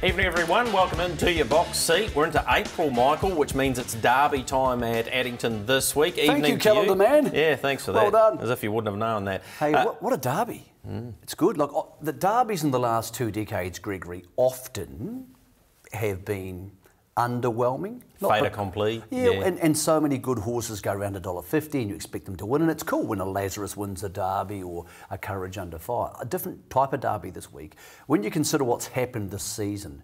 Evening everyone, welcome into your box seat. We're into April, Michael, which means it's derby time at Addington this week. Thank you, calendar man. Yeah, thanks for that. Well done. As if you wouldn't have known that. Hey, what a derby. It's good. Like, the derbies in the last 2 decades, Gregory, often have been underwhelming. Fait accompli. Yeah, and so many good horses go around $1.50 and you expect them to win, and it's cool when a Lazarus wins a derby or a Courage Under Fire. A different type of derby this week. When you consider what's happened this season,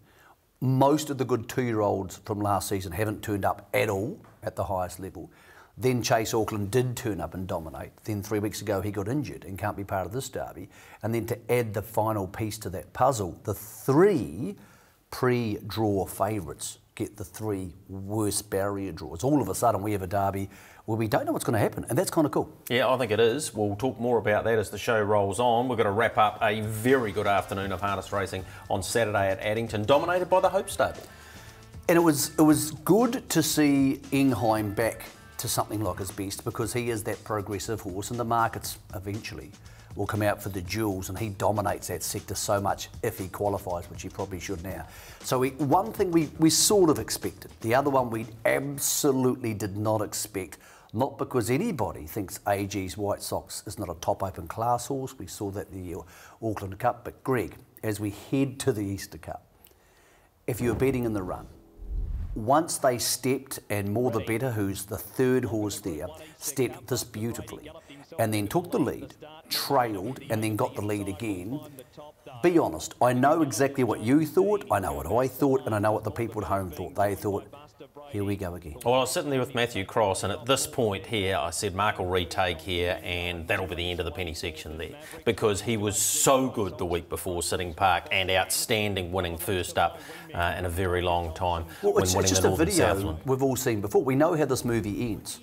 most of the good 2-year-olds from last season haven't turned up at all at the highest level. Then Chase Auckland did turn up and dominate. Then 3 weeks ago he got injured and can't be part of this derby. And then to add the final piece to that puzzle, the 3 pre-draw favourites get the 3 worst barrier draws. All of a sudden we have a derby where we don't know what's going to happen, and that's kind of cool. Yeah, I think it is. We'll talk more about that as the show rolls on. We're going to wrap up a very good afternoon of harness racing on Saturday at Addington, dominated by the Hope Stable. And it was good to see Ingheim back to something like his best, because he is that progressive horse, and the markets eventually will come out for the jewels, and he dominates that sector so much if he qualifies, which he probably should now. So one thing we sort of expected. The other one we absolutely did not expect, not because anybody thinks AG's White Sox is not a top open class horse. We saw that in the Auckland Cup. But Greg, as we head to the Easter Cup, if you're betting in the run, once they stepped, and More the Better, who's the 3rd horse there, stepped this beautifully and then took the lead, trailed, and then got the lead again. Be honest, I know exactly what you thought, I know what I thought, and I know what the people at home thought. They thought, here we go again. Well, I was sitting there with Matthew Cross, and at this point here, I said Mark will retake here, and that'll be the end of the penny section there, because he was so good the week before Sitting Park, and outstanding, winning first up in a very long time. Well, it's just a video we've all seen before. We know how this movie ends.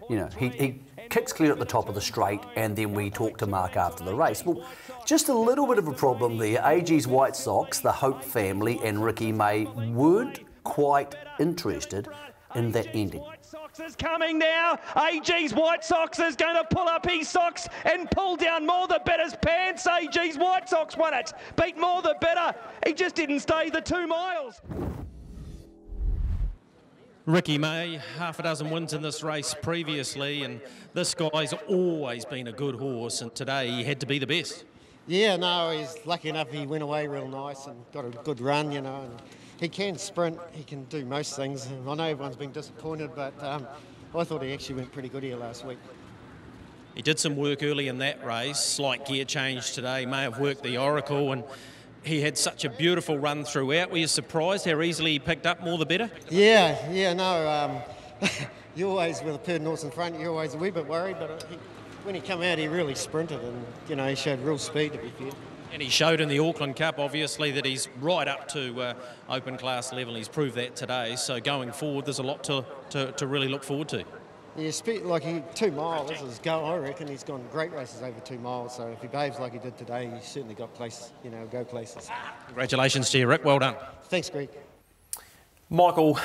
You know, he kicks clear at the top of the straight, and then we talk to Mark after the race. Well, just a little bit of a problem there. AG's White Sox, the Hope family, and Ricky May weren't quite interested in that ending. White Sox is coming now. AG's White Sox is going to pull up his socks and pull down More the Better's pants. AG's White Sox won it. Beat More the Better. He just didn't stay the 2 miles. Ricky May, half a dozen wins in this race previously, and this guy's always been a good horse, and today he had to be the best. Yeah, no, he's lucky enough he went away real nice and got a good run, you know. And he can sprint, he can do most things. And I know everyone's been disappointed, but I thought he actually went pretty good here last week. He did some work early in that race, slight gear change today, may have worked the Oracle, and he had such a beautiful run throughout. Were you surprised how easily he picked up More the Better? Yeah, no. You always, with a Perd North in front, you're always a wee bit worried, but when he came out, he really sprinted, and, you know, he showed real speed, to be fair. And he showed in the Auckland Cup, obviously, that he's right up to open class level. He's proved that today. So going forward, there's a lot to really look forward to. Yeah, like 2 miles is his go. I reckon he's gone great races over 2 miles. So if he behaves like he did today, he's certainly got places, you know, go places. Congratulations to you, Rick. Well done. Thanks, Greg. Michael,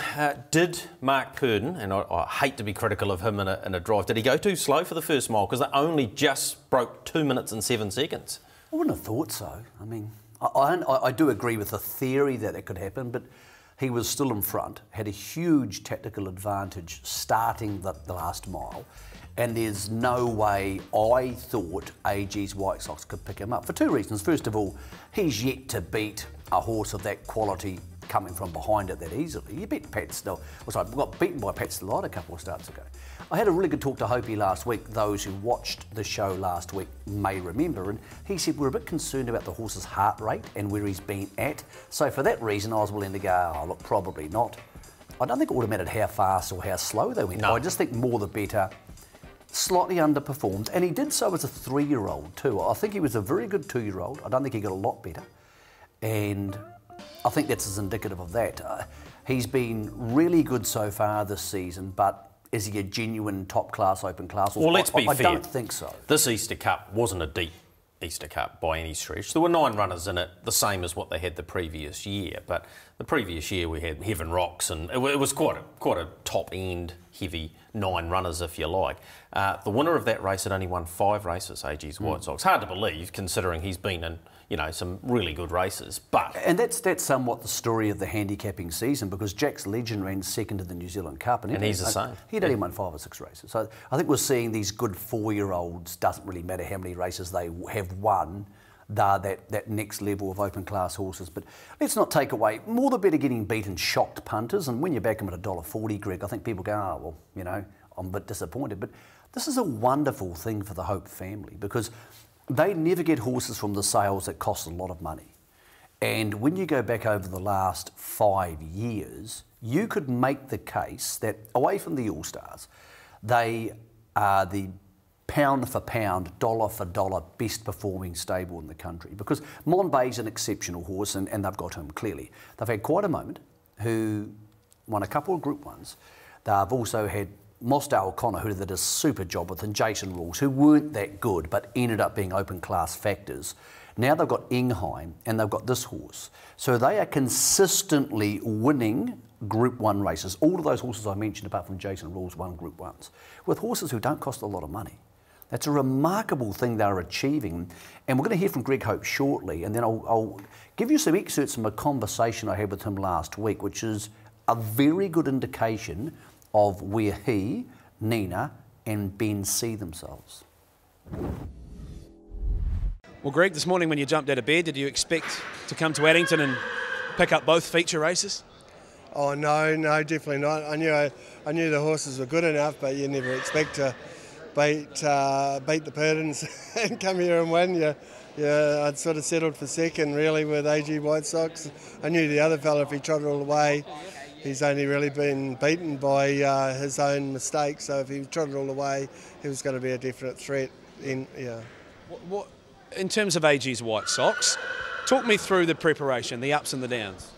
did Mark Purdon, and I hate to be critical of him in a drive, did he go too slow for the first mile? Because they only just broke 2 minutes and 7 seconds. I wouldn't have thought so. I mean, I do agree with the theory that it could happen, but he was still in front, had a huge tactical advantage starting the last mile, and there's no way I thought AG's White Sox could pick him up, for 2 reasons. First of all, he's yet to beat a horse of that quality coming from behind it that easily. You beat Pat Still, got beaten by Pat Still a couple of starts ago. I had a really good talk to Hopi last week. Those who watched the show last week may remember, and he said we're a bit concerned about the horse's heart rate and where he's been at. So for that reason, I was willing to go, oh, look, probably not. I don't think it would have mattered how fast or how slow they went. No. I just think More the Better slightly underperformed, and he did so as a 3-year-old too. I think he was a very good 2-year-old. I don't think he got a lot better, and I think that's as indicative of that. He's been really good so far this season, but is he a genuine top-class open class? Well, let's be fair. I don't think so. This Easter Cup wasn't a deep Easter Cup by any stretch. There were 9 runners in it, the same as what they had the previous year, but The previous year we had Heaven Rocks, and it was quite a top end heavy 9 runners, if you like. The winner of that race had only won 5 races, AG's White Sox. Hard to believe, considering he's been in some really good races. And that's somewhat the story of the handicapping season, because Jack's Legend ran second in the New Zealand Cup, and he's the same. He'd only won 5 or 6 races. So I think we're seeing these good 4-year-olds. Doesn't really matter how many races they have won. They're that next level of open class horses. But let's not take away, More the Better getting beaten shocked punters, and when you back them at $1.40, Greg, I think people go, oh, well, I'm a bit disappointed. But this is a wonderful thing for the Hope family, because they never get horses from the sales that cost a lot of money. And when you go back over the last 5 years, you could make the case that, away from the All-Stars, they are the pound for pound, dollar for dollar, best performing stable in the country. Because Monbay's an exceptional horse, and they've got him, clearly. They've had Quite a Moment, who won a couple of Group 1s. They've also had Mosdale O'Connor, who did a super job with, and Jason Rules, who weren't that good, but ended up being open class factors. Now they've got Ingheim, and they've got this horse. So they are consistently winning Group 1 races. All of those horses I mentioned, apart from Jason Rules, won Group 1s, with horses who don't cost a lot of money. That's a remarkable thing they're achieving. And we're going to hear from Greg Hope shortly, and then I'll give you some excerpts from a conversation I had with him last week, which is a very good indication of where he, Nina and Ben see themselves. Well, Greg, this morning when you jumped out of bed, did you expect to come to Addington and pick up both feature races? Oh, no, definitely not. I knew the horses were good enough, but you never expect to beat the Purdons and come here and win. I'd sort of settled for second, really, with AG White Sox. I knew the other fella, if he trotted all the way, he's only really been beaten by his own mistakes. So if he trotted all the way, he was going to be a definite threat. In terms of AG's White Sox, talk me through the preparation, the ups and the downs.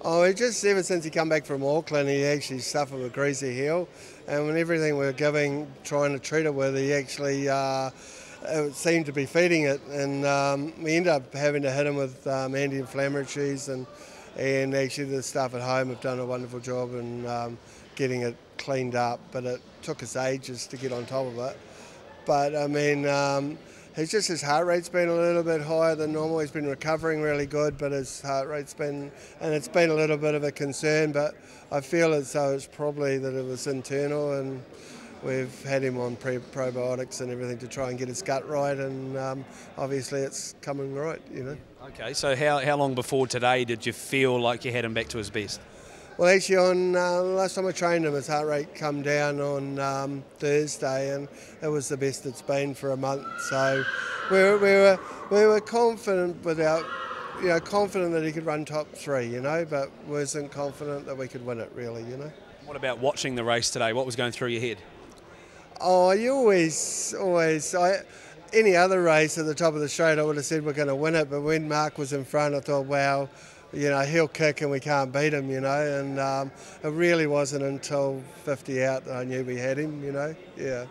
Oh, just ever since he come back from Auckland, he actually suffered with greasy heel, and when everything we were giving, trying to treat it with, he actually seemed to be feeding it, and we ended up having to hit him with anti-inflammatories, and actually the staff at home have done a wonderful job in getting it cleaned up, but it took us ages to get on top of it. But I mean, his heart rate's been a little bit higher than normal. He's been recovering really good, but his heart rate's been, and it's been a little bit of a concern, but I feel as though it's probably that it was internal, and we've had him on probiotics and everything to try and get his gut right, and obviously it's coming right, Okay, so how long before today did you feel like you had him back to his best? Well, actually, on last time I trained him, his heart rate come down on Thursday, and it was the best it's been for a month. So we were confident confident that he could run top 3, but wasn't confident that we could win it, really, What about watching the race today? What was going through your head? Oh, you always. Any other race at the top of the straight, I would have said we're going to win it. But when Mark was in front, I thought, wow, he'll kick and we can't beat him, And it really wasn't until 50 out that I knew we had him, Yeah.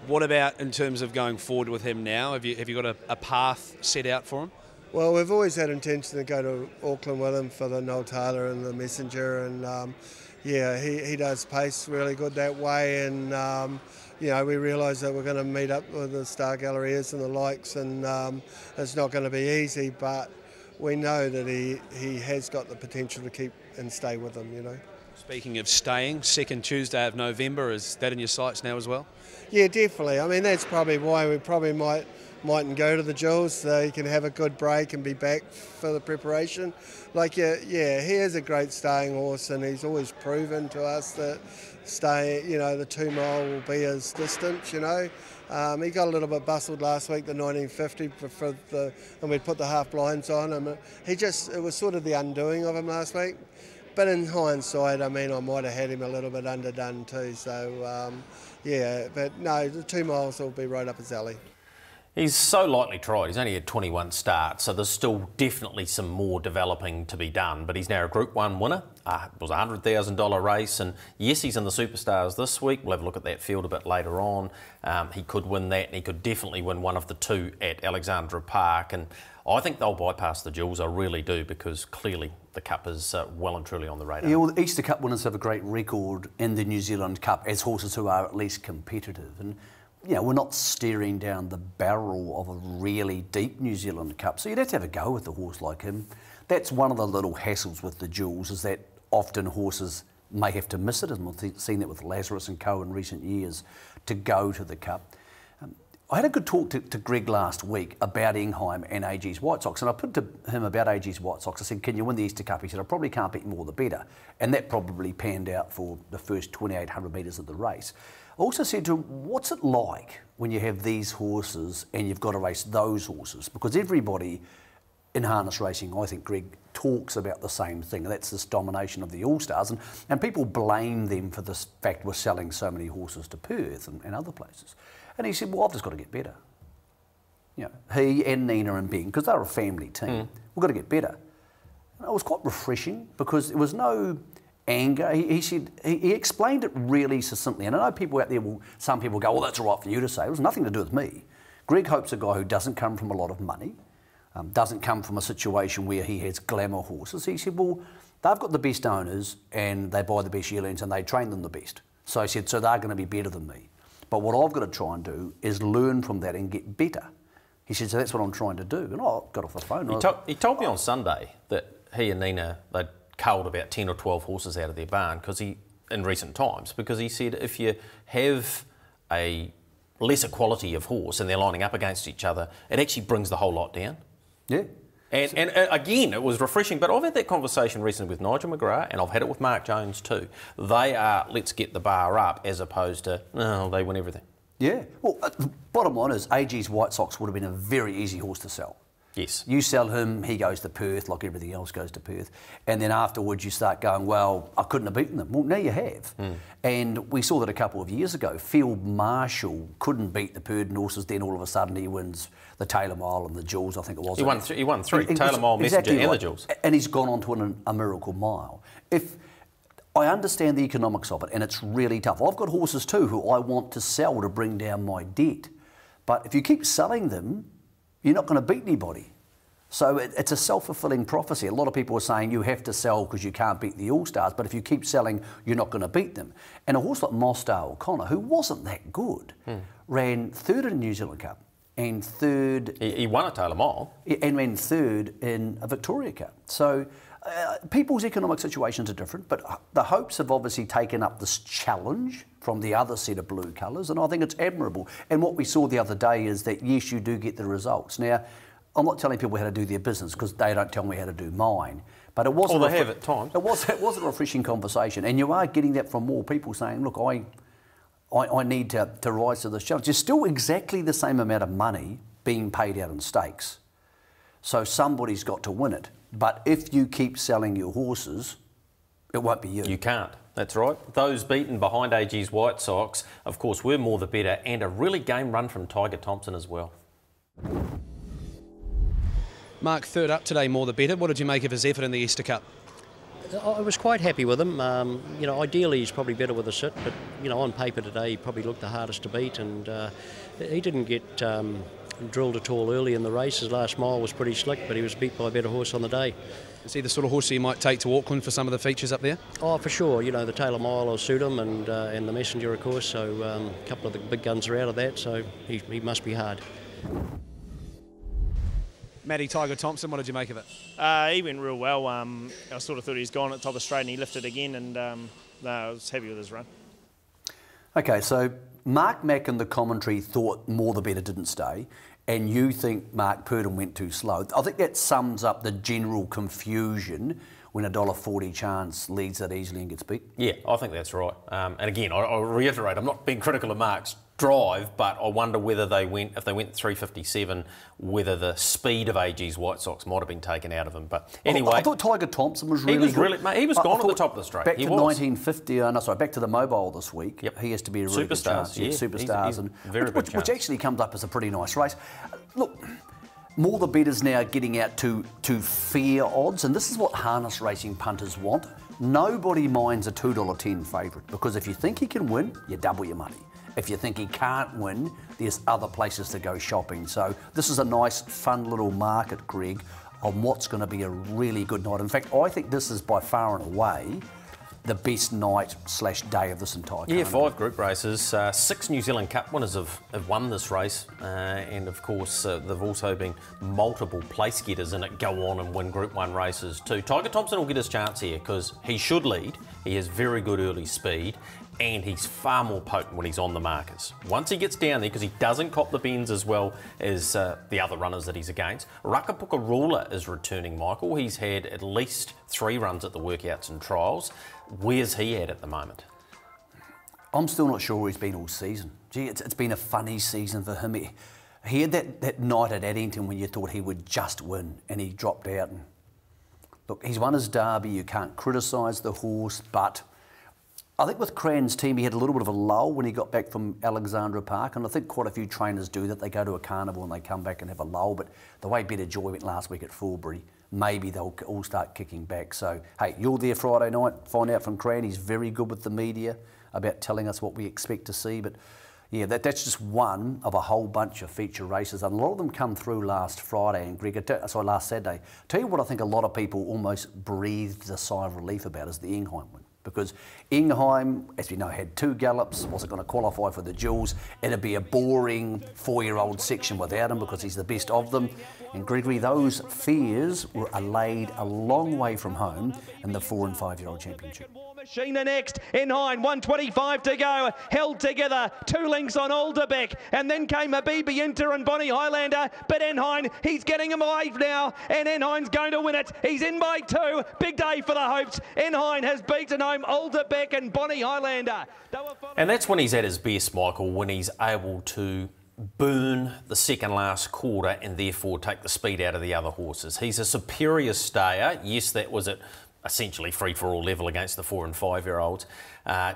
What about in terms of going forward with him now? Have you got a path set out for him? Well, we've always had intention to go to Auckland with him for the Noel Taylor and the Messenger, and he does pace really good that way, and we realise that we're going to meet up with the Star Galleries and the likes, and it's not going to be easy, but we know that he has got the potential to keep and stay with them, Speaking of staying, second Tuesday of November, is that in your sights now as well? Yeah, definitely. I mean, that's probably why we probably mightn't go to the Jewels, so he can have a good break and be back for the preparation. He is a great staying horse, and he's always proven to us that the 2 mile will be his distance, He got a little bit bustled last week, the 1950, and we'd put the half blinds on him. It was sort of the undoing of him last week. But in hindsight, I mean, I might have had him a little bit underdone too. So, but no, the 2 miles will be right up his alley. He's so lightly tried. He's only had 21 starts, so there's still definitely some more developing to be done. But he's now a Group 1 winner. It was a $100,000 race, and yes, he's in the Superstars this week. We'll have a look at that field a bit later on. He could win that, and he could definitely win one of the two at Alexandra Park. And I think they'll bypass the Jewels, I really do, because clearly the Cup is well and truly on the radar. Yeah, well, the Easter Cup winners have a great record in the New Zealand Cup as horses who are at least competitive. And you know, we're not staring down the barrel of a really deep New Zealand Cup, so you'd have to have a go with a horse like him. That's one of the little hassles with the Jewels, is that often horses may have to miss it, and we've seen that with Lazarus and Co in recent years, to go to the Cup. I had a good talk to Greg last week about Ingheim and AG's White Sox, and I put to him about AG's White Sox. I said, can you win the Easter Cup? He said, I probably can't beat More the Better. And that probably panned out for the first 2,800 metres of the race. I also said to him, what's it like when you have these horses and you've got to race those horses? Because everybody in harness racing, I think, Greg, talks about the same thing, and that's this domination of the All-Stars, and people blame them for this fact we're selling so many horses to Perth and other places. And he said, well, I've just got to get better. You know, he and Nina and Ben, because they're a family team, we've got to get better. And it was quite refreshing because there was no anger. He said, he explained it really succinctly. And I know people out there some people go, well, that's all right for you to say. It was nothing to do with me. Greg Hope's a guy who doesn't come from a lot of money, doesn't come from a situation where he has glamour horses. He said, well, they've got the best owners and they buy the best yearlings and they train them the best. So he said, so they're going to be better than me. But what I've got to try and do is learn from that and get better. He said, so that's what I'm trying to do. And I got off the phone. He told me on Sunday that he and Nina, they'd culled about 10 or 12 horses out of their barn in recent times, because he said if you have a lesser quality of horse and they're lining up against each other, it actually brings the whole lot down. Yeah. And again, it was refreshing, but I've had that conversation recently with Nigel McGrath, and I've had it with Mark Jones too. They are, let's get the bar up, as opposed to, no, they win everything. Yeah. Well, bottom line is AG's White Sox would have been a very easy horse to sell. Yes. You sell him, he goes to Perth, like everything else goes to Perth. And then afterwards you start going, well, I couldn't have beaten them. Well, now you have. And we saw that a couple of years ago. Field Marshall couldn't beat the Purdon horses, then all of a sudden he wins the Taylor Mile and the Jewels, I think it was. He won three, Taylor Mile, Messenger exactly and right. the Jewels. And he's gone on to a Miracle Mile. If I understand the economics of it, and it's really tough. I've got horses too who I want to sell to bring down my debt. But if you keep selling them, you're not going to beat anybody. So it's a self-fulfilling prophecy. A lot of people are saying you have to sell because you can't beat the All-Stars, but if you keep selling, you're not going to beat them. And a horse like Mostar O'Connor, who wasn't that good, ran third in the New Zealand Cup and third... He won a Taylor Mile. And ran third in a Victoria Cup. So people's economic situations are different, but the Hopes have obviously taken up this challenge from the other set of blue colours, and I think it's admirable. And what we saw the other day is that, yes, you do get the results. Now, I'm not telling people how to do their business because they don't tell me how to do mine. But it was they have at times. It was a refreshing conversation, and you are getting that from more people saying, "Look, I need to rise to this challenge." There's still exactly the same amount of money being paid out in stakes, so somebody's got to win it. But if you keep selling your horses, it won't be you. You can't. That's right. Those beaten behind AG's White Sox, of course, were More the Better, and a really game run from Tiger Thompson as well. Mark, third up today, More the Better. What did you make of his effort in the Easter Cup? I was quite happy with him. You know, ideally he's probably better with a sit, but you know, on paper today he probably looked the hardest to beat, and he didn't get drilled at all early in the race. His last mile was pretty slick, but he was beat by a better horse on the day. Is he the sort of horse you might take to Auckland for some of the features up there? Oh, for sure. You know, the Taylor Mile will suit him, and the Messenger, of course. So a couple of the big guns are out of that, so he must be hard. Matty, Tiger Thompson, what did you make of it? He went real well. I sort of thought he was gone at the top of the straight, and he lifted again, and I was happy with his run. Okay, so Mark Mack in the commentary thought More the Better didn't stay, and you think Mark Purdon went too slow. I think that sums up the general confusion when a $1.40 chance leads that easily and gets beat. Yeah, I think that's right. And again, I'll reiterate, I'm not being critical of Mark's drive, but I wonder whether if they went 357, whether the speed of AG's White Sox might have been taken out of him. But anyway, I thought Tiger Thompson was really good. He was gone at the top of the straight. Back to 1950, back to the Mobile this week. Yep. He has to be a really good chance. Yeah, Superstars, he's which actually comes up as a pretty nice race. Look, more the bettors now getting out to fair odds, and this is what harness racing punters want. Nobody minds a $2.10 favourite, because if you think he can win, you double your money. If you think he can't win, there's other places to go shopping. So this is a nice, fun little market, Greg, on what's going to be a really good night. In fact, I think this is by far and away the best night/day of this entire carnival. Yeah, 5 group races. 6 New Zealand Cup winners have won this race, and of course they've also been multiple place getters in it, go on and win Group 1 races too. Tiger Thompson will get his chance here because he should lead. He has very good early speed, and he's far more potent when he's on the markers. Once he gets down there, because he doesn't cop the bends as well as the other runners that he's against. Rakapuka Ruler is returning, Michael. He's had at least 3 runs at the workouts and trials. Where's he at the moment? I'm still not sure where he's been all season. Gee, it's been a funny season for him. He had that night at Addington when you thought he would just win, and he dropped out. And look, he's won his derby. You can't criticise the horse, but I think with Cran's team, he had a little bit of a lull when he got back from Alexandra Park, and I think quite a few trainers do that. They go to a carnival and they come back and have a lull, but the way Better Joy went last week at Fulbury, maybe they'll all start kicking back. So, hey, you're there Friday night, find out from Cran. He's very good with the media about telling us what we expect to see, but yeah, that's just one of a whole bunch of feature races, and a lot of them come through last Friday and last Saturday. Tell you what, I think a lot of people almost breathed a sigh of relief about is the Ingheim win. Because Ingheim, as we know, had 2 gallops, wasn't going to qualify for the Jewels. It'd be a boring 4-year-old section without him because he's the best of them. And Gregory, those fears were allayed a long way from home in the 4- and 5-year-old championship. Machine next, Ingheim, 1:25 to go, held together, 2 lengths on Alderbeck, and then came Habibi Inter and Bonnie Highlander, but Ingheim, he's getting him away now, and Ingheim's going to win it. He's in by 2, big day for the Hopes. Ingheim has beaten home Alderbeck and Bonnie Highlander. And that's when he's at his best, Michael, when he's able to burn the second last quarter and therefore take the speed out of the other horses. He's a superior stayer. Yes, that was at essentially free-for-all level against the 4- and 5-year-olds.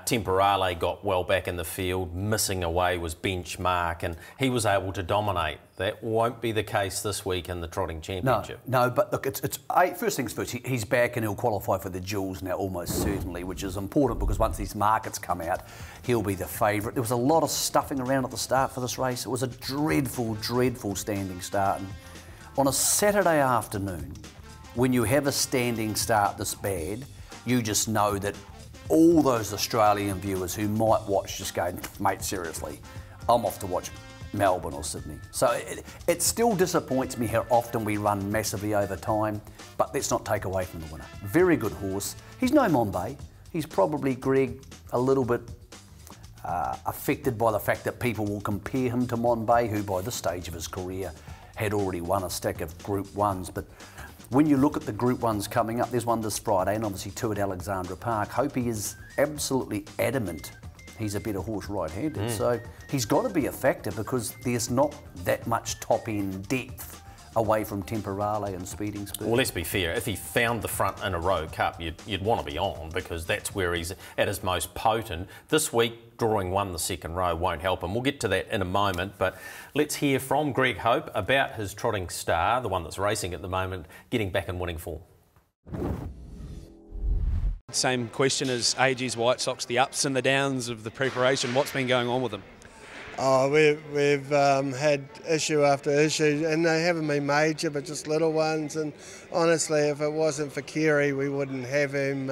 Temporale got well back in the field. Missing away was Benchmark, and he was able to dominate. That won't be the case this week in the Trotting Championship. No, but look, it's first things first. He's back and he'll qualify for the Jewels now almost certainly, which is important because once these markets come out, he'll be the favourite. There was a lot of stuffing around at the start for this race. It was a dreadful, dreadful standing start. And on a Saturday afternoon, when you have a standing start this bad, you just know that all those Australian viewers who might watch just go, mate, seriously, I'm off to watch Melbourne or Sydney. So it still disappoints me how often we run massively over time, but let's not take away from the winner. Very good horse. He's no Monbay. He's probably, Greg, a little bit affected by the fact that people will compare him to Monbay, who by this stage of his career had already won a stack of Group 1s. But when you look at the Group 1s coming up, there's one this Friday and obviously 2 at Alexandra Park. Hopi is absolutely adamant he's a better horse right-handed. So he's got to be a factor because there's not that much top-end depth away from Temporale and Speeding Spur. Well, let's be fair. If he found the front in a Row Cup, you'd want to be on because that's where he's at his most potent. This week, drawing 1 the second row won't help him. We'll get to that in a moment, but let's hear from Greg Hope about his trotting star, the one that's racing at the moment, getting back in winning form. Same question as AG's White Sox, the ups and the downs of the preparation. What's been going on with them? Oh, we've had issue after issue, and they haven't been major, but just little ones. And honestly, if it wasn't for Kerry, we wouldn't have him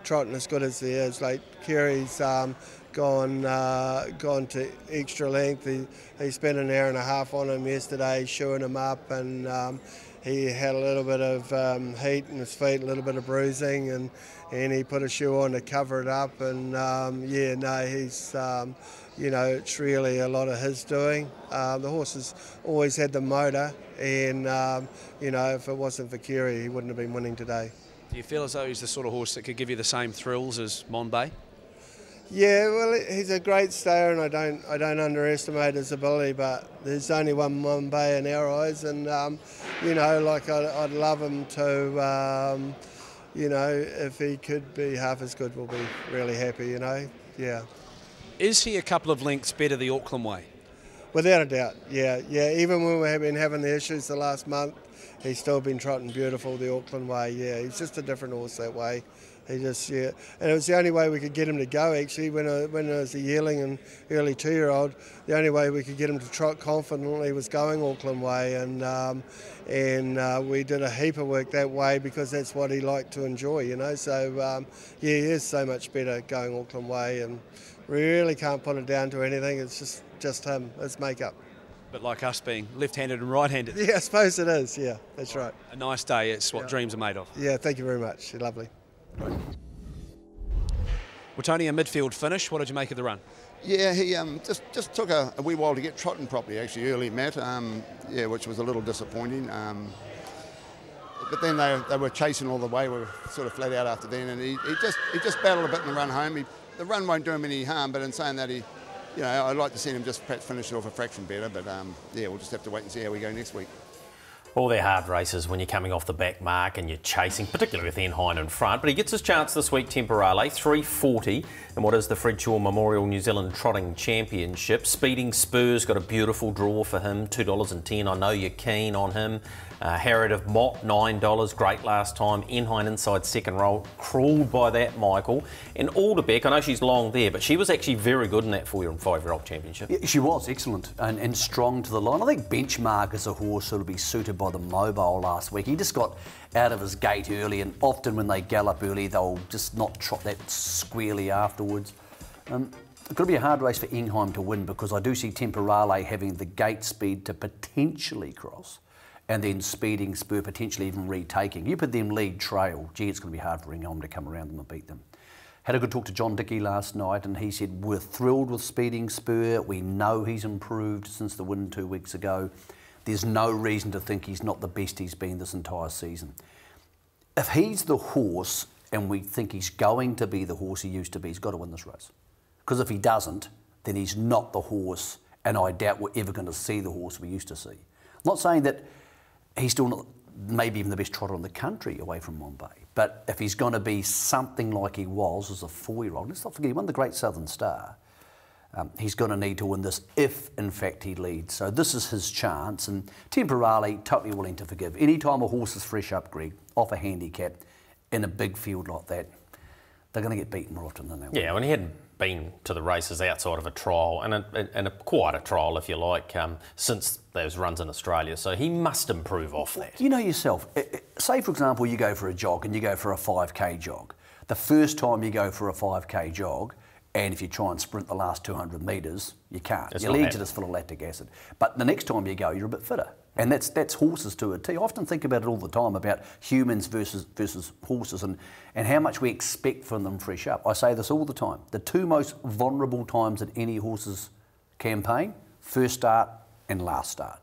trotting as good as he is. Like Kerry's gone to extra length. He spent an hour and a half on him yesterday, shoeing him up, and he had a little bit of heat in his feet, a little bit of bruising, and he put a shoe on to cover it up. And he's. It's really a lot of his doing. The horse has always had the motor, and if it wasn't for Kerry, he wouldn't have been winning today. Do you feel as though he's the sort of horse that could give you the same thrills as Monbay? Yeah, well, he's a great stayer, and I don't underestimate his ability. But there's only one Monbay in our eyes, and you know, like I'd love him to. You know, if he could be half as good, we'll be really happy. You know, yeah. Is he a couple of lengths better the Auckland way? Without a doubt, yeah. Even when we've been having the issues the last month, he's still been trotting beautiful the Auckland way. Yeah, he's just a different horse that way. He just, yeah, and it was the only way we could get him to go actually when I was a yearling and early 2-year-old. The only way we could get him to trot confidently was going Auckland way, and we did a heap of work that way because that's what he liked to enjoy, you know. So yeah, he is so much better going Auckland way, and really can't put it down to anything. It's just him, his makeup. But like us being left-handed and right-handed. Yeah, I suppose it is. Yeah, that's right. A nice day. It's what dreams are made of. Yeah, thank you very much. You're lovely. Well, Tony, a midfield finish. What did you make of the run? Yeah, he just took a wee while to get trotting properly, actually, early, Matt. Yeah, which was a little disappointing. But then they were chasing all the way. We were sort of flat out after then, and he just battled a bit in the run home. The run won't do him any harm, but in saying that, you know, I'd like to see him just perhaps finish it off a fraction better. But yeah, we'll just have to wait and see how we go next week. All they're hard races when you're coming off the back mark and you're chasing, particularly with Enhine in front. But he gets his chance this week, Temporale, 3:40 in what is the Fred Shaw Memorial New Zealand Trotting Championship. Speeding Spurs got a beautiful draw for him, $2.10. I know you're keen on him. Harriet of Mott, $9, great last time. Enhine inside second row, crawled by that, Michael. And Alderbeck, I know she's long there, but she was actually very good in that 4-year and 5-year-old championship. Yeah, she was excellent and strong to the line. I think Benchmark is a horse that'll be suited by the mobile last week. He just got out of his gate early, and often when they gallop early, they'll just not trot that squarely afterwards. It's got to be a hard race for Enhine to win, because I do see Temporale having the gate speed to potentially cross, and then Speeding Spur potentially even retaking. You put them lead trail, gee, it's going to be hard for Enhine to come around them and beat them. Had a good talk to John Dickey last night, and he said, we're thrilled with Speeding Spur. We know he's improved since the win 2 weeks ago. There's no reason to think he's not the best he's been this entire season. If he's the horse, and we think he's going to be the horse he used to be, he's got to win this race. Because if he doesn't, then he's not the horse, and I doubt we're ever going to see the horse we used to see. I'm not saying that he's still not maybe even the best trotter in the country away from Monbay, but if he's going to be something like he was as a 4-year-old, let's not forget he won the Great Southern Star. He's going to need to win this if, in fact, he leads. So this is his chance, and Temporale totally willing to forgive. Anytime a horse is fresh up, Greg, off a handicap in a big field like that, they're going to get beaten more often than they will. Yeah, when he hadn't been to the races outside of a trial, and quite a trial, if you like, since those runs in Australia, so he must improve off that. You know yourself, say for example you go for a jog and you go for a 5k jog. The first time you go for a 5k jog, and if you try and sprint the last 200 metres, you can't. Your legs are just full of lactic acid. But the next time you go, you're a bit fitter. And that's horses to a T. I often think about it all the time, about humans versus horses, and how much we expect from them fresh up. I say this all the time. The two most vulnerable times in any horse's campaign, first start and last start.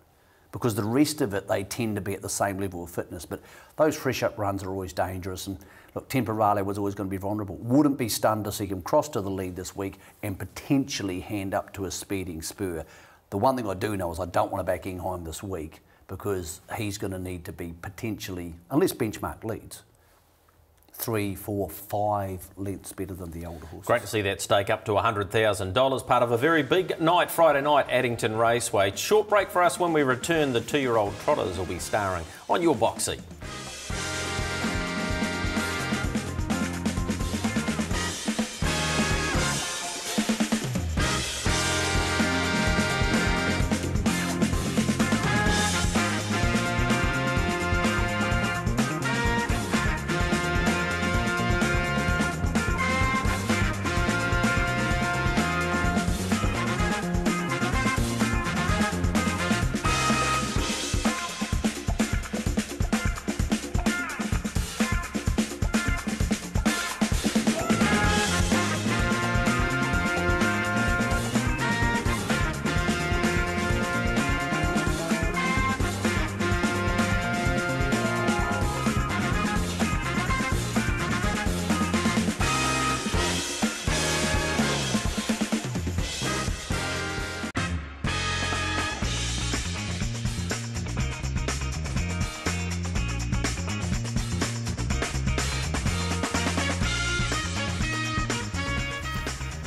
Because the rest of it, they tend to be at the same level of fitness. But those fresh up runs are always dangerous. And look, Temporale was always going to be vulnerable. Wouldn't be stunned to see him cross to the lead this week and potentially hand up to a Speeding Spur. The one thing I do know is I don't want to back Enhine this week, because he's going to need to be potentially, unless Benchmark leads, 3, 4, 5 lengths better than the older horses. Great to see that stake up to $100,000, part of a very big night, Friday night, Addington Raceway. Short break for us. When we return, the 2-year-old trotters will be starring on your box seat.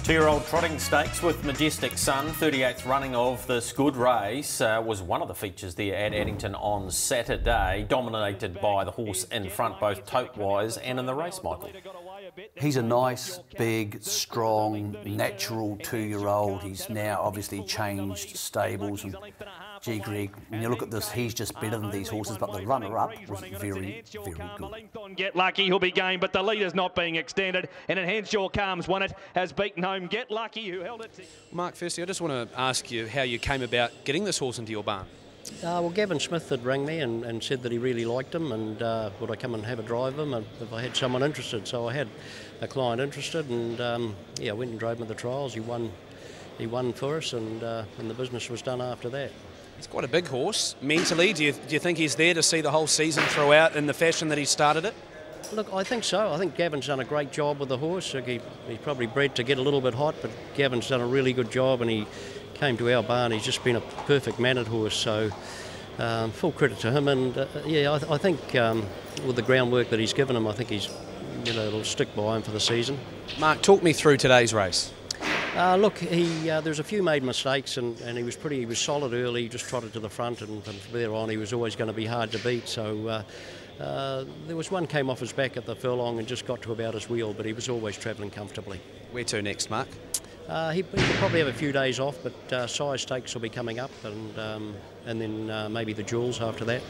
Two-year-old trotting stakes with Majestic Sun, 38th running of this good race, was one of the features there at Addington on Saturday, dominated by the horse in front, both tote-wise and in the race, Michael. He's a nice, big, strong, natural two-year-old. He's now obviously changed stables. And gee, Greg, when you look at this, he's just better than these horses, but the runner-up was very, very good. Get Lucky, he'll be game, but the leader's not being extended, and Henshaw Calms won it, has beaten home Get Lucky, who held it. Mark, firstly, I just want to ask you how you came about getting this horse into your barn. Well, Gavin Smith had rang me and said that he really liked him, and would I come and have a drive of him if I had someone interested. So I had a client interested, and yeah, I went and drove him at the trials. He won for us, and the business was done after that. He's quite a big horse. Mentally, do you think he's there to see the whole season throughout in the fashion that he started it? Look, I think so. I think Gavin's done a great job with the horse. He's probably bred to get a little bit hot, but Gavin's done a really good job, and he came to our barn. He's just been a perfect mannered horse, so full credit to him. And yeah, I think with the groundwork that he's given him, I think he's, it'll stick by him for the season. Mark, talk me through today's race. Look, there's a few made mistakes, and he was solid early. He just trotted to the front, and from there on, he was always going to be hard to beat. So there was one came off his back at the furlong and just got to about his wheel, but he was always travelling comfortably. Where to next, Mark? He could probably have a few days off, but size stakes will be coming up, and then maybe the Jewels after that.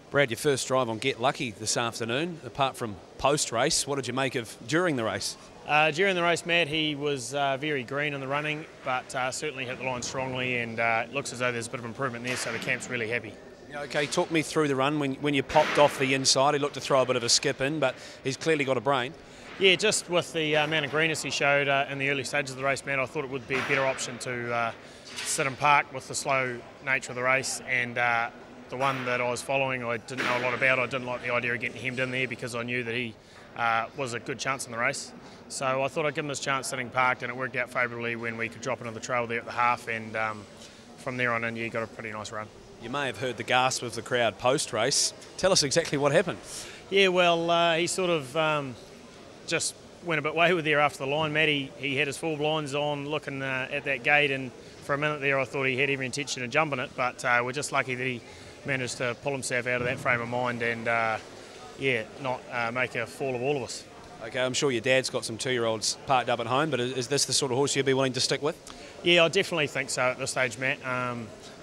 Brad, your first drive on Get Lucky this afternoon, apart from post-race, what did you make of during the race? During the race, Matt, he was very green in the running, but certainly hit the line strongly, and it looks as though there's a bit of improvement there, so the camp's really happy. Okay, talk me through the run. When you popped off the inside, he looked to throw a bit of a skip in, but he's clearly got a brain. Yeah, just with the amount of greenness he showed in the early stages of the race, Matt, I thought it would be a better option to sit and park with the slow nature of the race, and the one that I was following I didn't know a lot about. I didn't like the idea of getting hemmed in there because I knew that he was a good chance in the race. So I thought I'd give him this chance sitting parked, and it worked out favourably when we could drop into the trail there at the half, and from there on in, you got a pretty nice run. You may have heard the gasp of the crowd post-race. Tell us exactly what happened. Yeah, well, he sort of just went a bit wayward there after the line, Matt. He had his full blinds on looking at that gate, and for a minute there I thought he had every intention of jumping it, but we're just lucky that he managed to pull himself out of that frame of mind and, yeah, not make a fool of all of us. Okay, I'm sure your dad's got some two-year-olds parked up at home, but is this the sort of horse you'd be willing to stick with? Yeah, I definitely think so at this stage, Matt.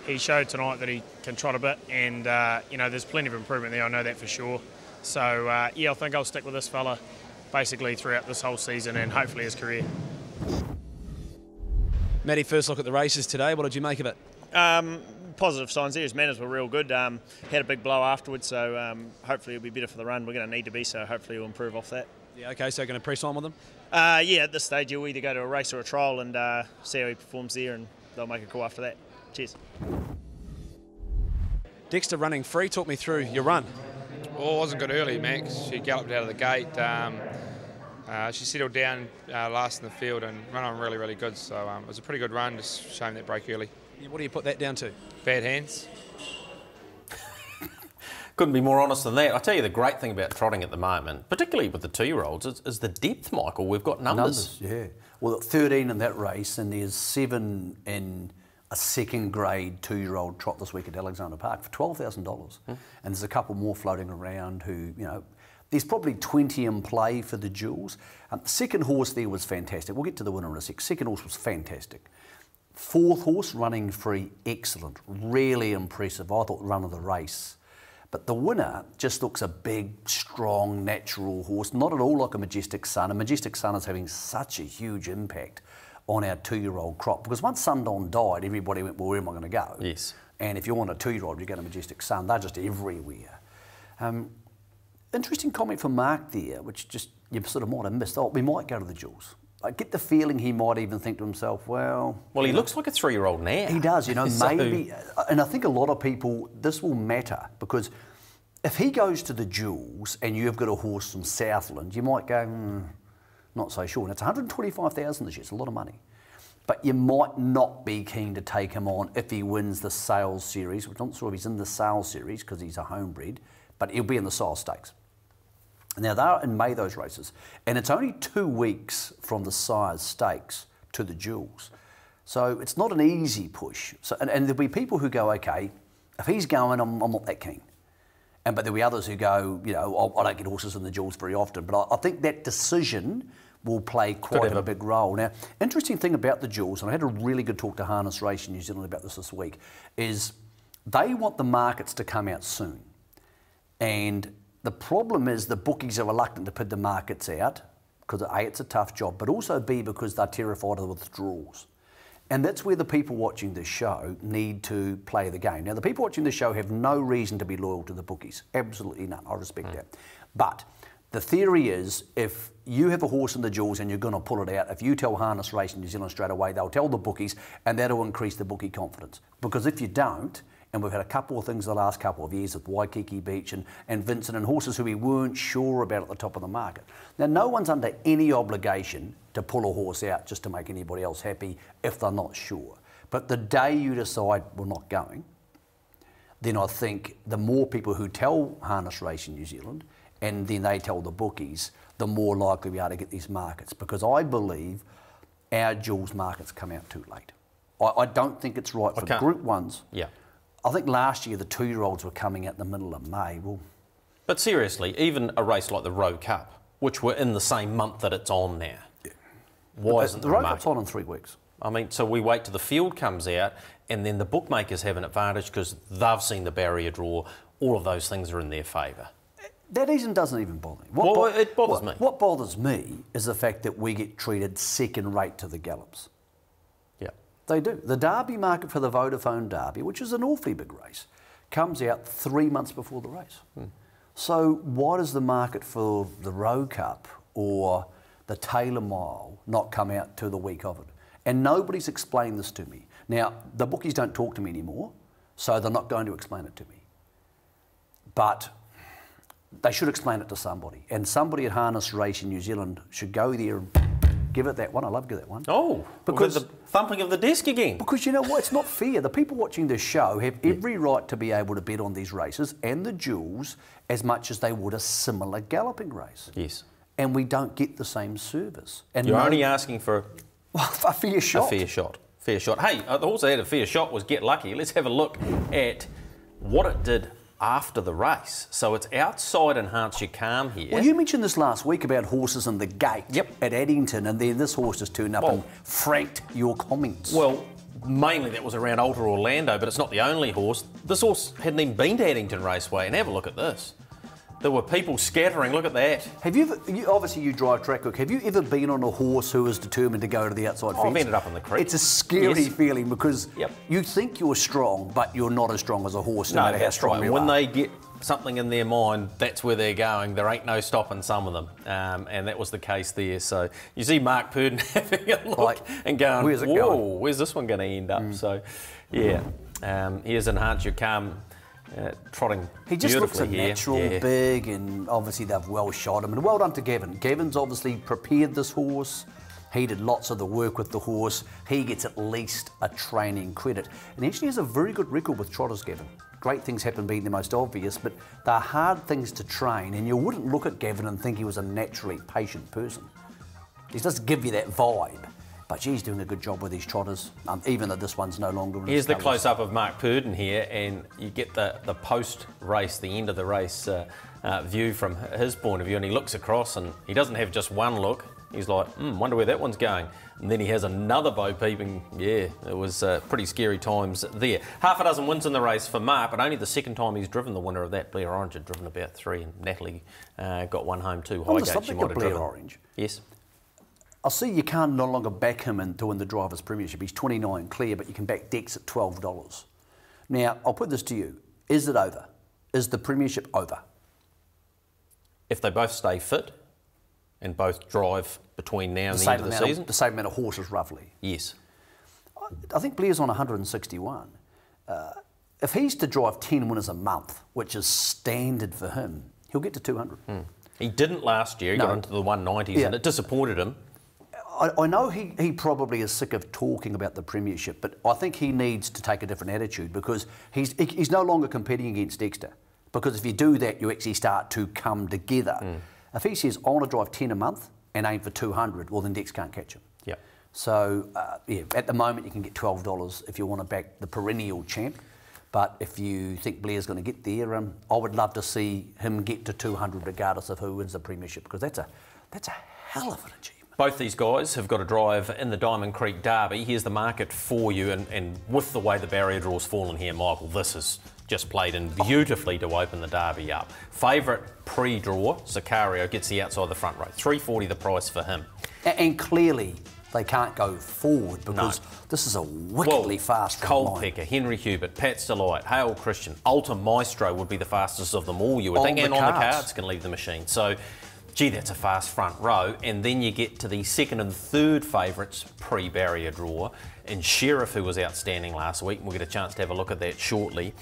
He showed tonight that he can trot a bit, and, there's plenty of improvement there, I know that for sure. So, yeah, I think I'll stick with this fella basically throughout this whole season and hopefully his career. Matty, first look at the races today. What did you make of it? Positive signs there. His manners were real good. Had a big blow afterwards, so hopefully it'll be better for the run. We're going to need to be, so hopefully we'll improve off that. Yeah, okay, so going to press on with them? Yeah, at this stage you'll either go to a race or a trial and see how he performs there, and they'll make a call after that. Cheers. Dexter running free. Talk me through your run. Well, it wasn't good early, Max. She galloped out of the gate. She settled down last in the field and ran on really, really good. So it was a pretty good run, just showing that break early. Yeah, what do you put that down to? Bad hands. Couldn't be more honest than that. I tell you, the great thing about trotting at the moment, particularly with the two-year-olds, is the depth, Michael. We've got numbers. Yeah. Well, 13 in that race, and there's 7 in a second grade two-year-old trot this week at Alexander Park for $12,000. And there's a couple more floating around who, there's probably 20 in play for the Jewels. The second horse there was fantastic. We'll get to the winner in a sec. Second horse was fantastic. Fourth horse running free, excellent. Really impressive. I thought run of the race. But the winner just looks a big, strong, natural horse. Not at all like a Majestic Sun. And Majestic Sun is having such a huge impact on our two-year-old crop. Because once Sundawn died, everybody went, well, where am I going to go? Yes. And if you want a two-year-old, you go to Majestic Sun. They're just everywhere. Interesting comment from Mark there, which just you sort of might have missed. Oh, we might go to the Jewels. I get the feeling he might even think to himself, well, he looks like a 3-year-old now. He does, So maybe. And I think a lot of people, this will matter because if he goes to the Jewels and you've got a horse from Southland, you might go, not so sure. And it's $125,000 this year. It's a lot of money. But you might not be keen to take him on if he wins the Sales Series. We're not sure if he's in the Sales Series because he's a homebred, but he'll be in the Sales Stakes. Now, they're in May, those races, and it's only 2 weeks from the Sires Stakes to the Jewels. So it's not an easy push. So, and there'll be people who go, okay, if he's going, I'm not that keen. But there'll be others who go, you know, I don't get horses in the Jewels very often. But I think that decision will play quite a big role. Now, interesting thing about the Jewels, and I had a really good talk to Harness Racing New Zealand about this week, is they want the markets to come out soon. And the problem is the bookies are reluctant to put the markets out because A, it's a tough job, but also B, because they're terrified of the withdrawals. And that's where the people watching this show need to play the game. Now, the people watching this show have no reason to be loyal to the bookies. Absolutely none. I respect that. But the theory is, if you have a horse in the Jewels and you're going to pull it out, if you tell Harness Racing New Zealand straight away, they'll tell the bookies, and that'll increase the bookie confidence. Because if you don't, and we've had a couple of things the last couple of years with Waikiki Beach and Vincent and horses who we weren't sure about at the top of the market. Now, no one's under any obligation to pull a horse out just to make anybody else happy if they're not sure. But the day you decide we're not going, then I think the more people who tell Harness Racing New Zealand and then they tell the bookies, the more likely we are to get these markets. Because I believe our Jewels markets come out too late. I don't think it's right for Group 1s. Yeah. I think last year the 2-year-olds were coming out in the middle of May. Well, but seriously, even a race like the Rowe Cup, which we're in the same month that it's on now, why isn't the Rowe Cup's on in 3 weeks? I mean, so we wait till the field comes out, and then the bookmakers have an advantage because they've seen the barrier draw. All of those things are in their favour. That doesn't even bother me. It bothers me. What bothers me is the fact that we get treated second rate to the gallops. Yeah. They do. The Derby market for the Vodafone Derby, which is an awfully big race, comes out 3 months before the race. So why does the market for the Rowe Cup or the Taylor Mile not come out to the week of it? And nobody's explained this to me. Now, the bookies don't talk to me anymore, so they're not going to explain it to me. But they should explain it to somebody. And somebody at Harness Racing New Zealand should go there and give it that one. I love give that one. Oh, because the thumping of the desk again. Because you know what? It's not fair. The people watching this show have every right to be able to bet on these races and the Jewels as much as they would a similar galloping race. Yes. And we don't get the same service. And you're only asking for a fair shot. A fair shot. Fair shot. Hey, the horse that had a fair shot was Get Lucky. Let's have a look at what it did after the race. So it's outside Enhance Your Calm here. Well, you mentioned this last week about horses in the gate at Addington, and then this horse just turned up and franked your comments. Well, mainly that was around Alta Orlando, but it's not the only horse. This horse hadn't even been to Addington Raceway, and have a look at this. There were people scattering. Look at that. Have you ever, obviously you drive track work, have you ever been on a horse who is determined to go to the outside fence? I've ended up in the creek. It's a scary feeling because you think you're strong, but you're not as strong as a horse, no matter how strong you are. When they get something in their mind, that's where they're going. There ain't no stopping some of them. And that was the case there. So you see Mark Purdon having a look and going, where's it whoa, going? Where's this one going to end up? So, yeah, here's Enhance Your Calm. Trotting he just looks a here. natural, big, and obviously they've well shot him. And well done to Gavin. Gavin's obviously prepared this horse. He did lots of the work with the horse. He gets at least a training credit. And he actually has a very good record with trotters, Gavin. Great things happen being the most obvious, but they're hard things to train, and you wouldn't look at Gavin and think he was a naturally patient person. He doesn't give you that vibe. But he's doing a good job with these trotters, even though this one's no longer in Here's the colours. close-up of Mark Purdon here, and you get the post-race, the end of the race view from his point of view, and he looks across, and he doesn't have just one look. He's like, wonder where that one's going. And then he has another bow peeping. Yeah, it was pretty scary times there. Half a dozen wins in the race for Mark, but only the second time he's driven the winner of that. Blair Orange had driven about 3, and Natalie got one home too. Highgate, she might have Blair driven. Orange. Yes. I see you can't no longer back him into win the Drivers' Premiership. He's 29 clear, but you can back Dex at $12. Now, I'll put this to you. Is it over? Is the Premiership over? If they both stay fit and both drive between now and the end of the season? The same amount of horses, roughly. Yes. I think Blair's on 161. If he's to drive 10 winners a month, which is standard for him, he'll get to 200. He didn't last year. He got into the 190s and it disappointed him. I know he probably is sick of talking about the Premiership, but I think he needs to take a different attitude because he's no longer competing against Dexter. Because if you do that, you actually start to come together. If he says, I want to drive 10 a month and aim for 200, well, then Dex can't catch him. Yeah. So, yeah, at the moment you can get $12 if you want to back the perennial champ. But if you think Blair's going to get there, I would love to see him get to 200 regardless of who wins the premiership, because that's a hell of an achievement. Both these guys have got to drive in the Diamond Creek Derby. Here's the market for you, and with the way the barrier draw's fallen here, Michael, this is just played in beautifully to open the Derby up. Favourite pre-draw, Sicario, gets the outside the front row. $3.40 the price for him. And clearly they can't go forward because this is a wickedly fast Coldpecker, Henry Hubert, Pat's Delight, Hale Christian, Ultra Maestro would be the fastest of them all, you would think, and on the cards can leave the machine. So, gee, that's a fast front row. And then you get to the second and third favourites pre-barrier draw, and Sheriff, who was outstanding last week, and we'll get a chance to have a look at that shortly.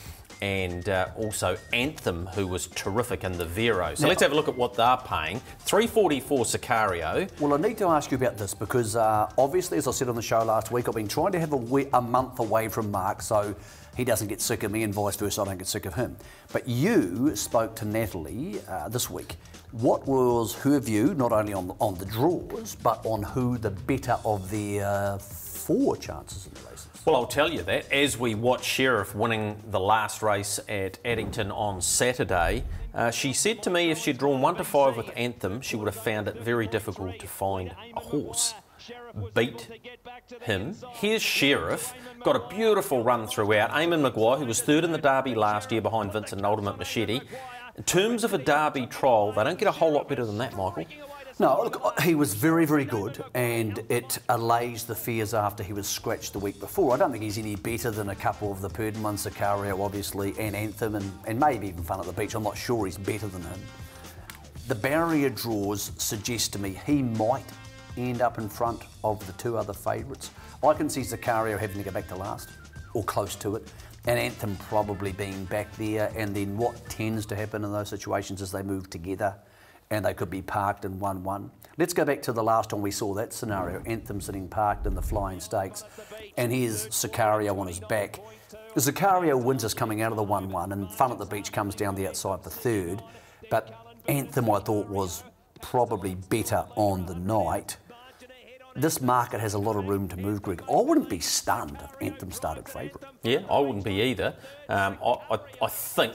And also Anthem, who was terrific in the Vero. So let's have a look at what they're paying. $3.40 for Sicario. Well, I need to ask you about this because obviously, as I said on the show last week, I've been trying to have a month away from Mark so he doesn't get sick of me and vice versa, I don't get sick of him. But you spoke to Natalie this week. What was her view, not only on the draws, but on who the better of the four chances in the races? Well, I'll tell you that. As we watch Sheriff winning the last race at Addington on Saturday, she said to me if she'd drawn 1 to 5 with Anthem, she would have found it very difficult to find a horse beat him. Here's Sheriff, got a beautiful run throughout. Eamon Maguire, who was third in the Derby last year behind Vincent and Ultimate Machete. In terms of a Derby trial, they don't get a whole lot better than that, Michael. No, look, he was very, very good, and it allays the fears after he was scratched the week before. I don't think he's any better than a couple of the Purdon ones, Sicario, obviously, and Anthem, and maybe even Fun at the Beach. I'm not sure he's better than him. The barrier draws suggest to me he might end up in front of the two other favourites. I can see Sicario having to go back to last, or close to it, and Anthem probably being back there, and then what tends to happen in those situations is they move together, and they could be parked in 1-1. Let's go back to the last time we saw that scenario. Anthem sitting parked in the Flying Stakes, and here's Sicario on his back. Sicario wins us coming out of the 1-1, and Fun at the Beach comes down the outside for third, but Anthem, I thought, was probably better on the night. This market has a lot of room to move, Greg. I wouldn't be stunned if Anthem started favourite. Yeah, I wouldn't be either. I think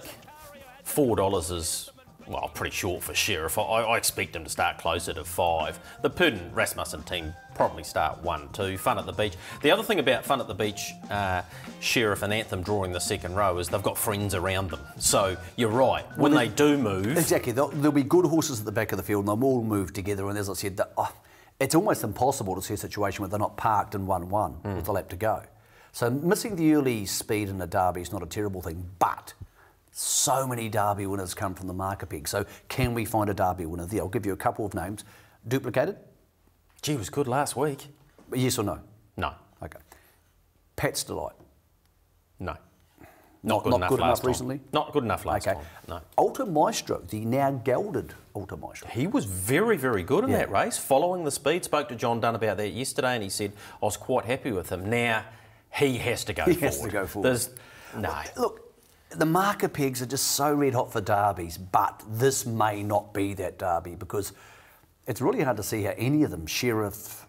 $4 is, well, pretty short for Sheriff. I expect him to start closer to 5. The Purdon Rasmussen team probably start 1-2. Fun at the Beach. The other thing about Fun at the Beach, Sheriff and Anthem drawing the second row is they've got friends around them. So you're right. When they do move, exactly, there'll be good horses at the back of the field, and they'll all move together. And as I said, it's almost impossible to see a situation where they're not parked in 1-1 with a lap to go. So missing the early speed in a Derby is not a terrible thing, but so many Derby winners come from the marker peg. So can we find a Derby winner there? I'll give you a couple of names. Duplicated? Gee, was good last week. Yes or no? No. Okay. Pat's Delight? No. Not good enough recently? Not good enough last time, no. Ultra Maestro, the now gelded Ultra Maestro. He was very, very good in that race, following the speed. Spoke to John Dunn about that yesterday, and he said, I was quite happy with him. Now, he has to go forward. He has to go forward. No. Look, the marker pegs are just so red hot for derbies, but this may not be that derby because it's really hard to see how any of them, Sheriff,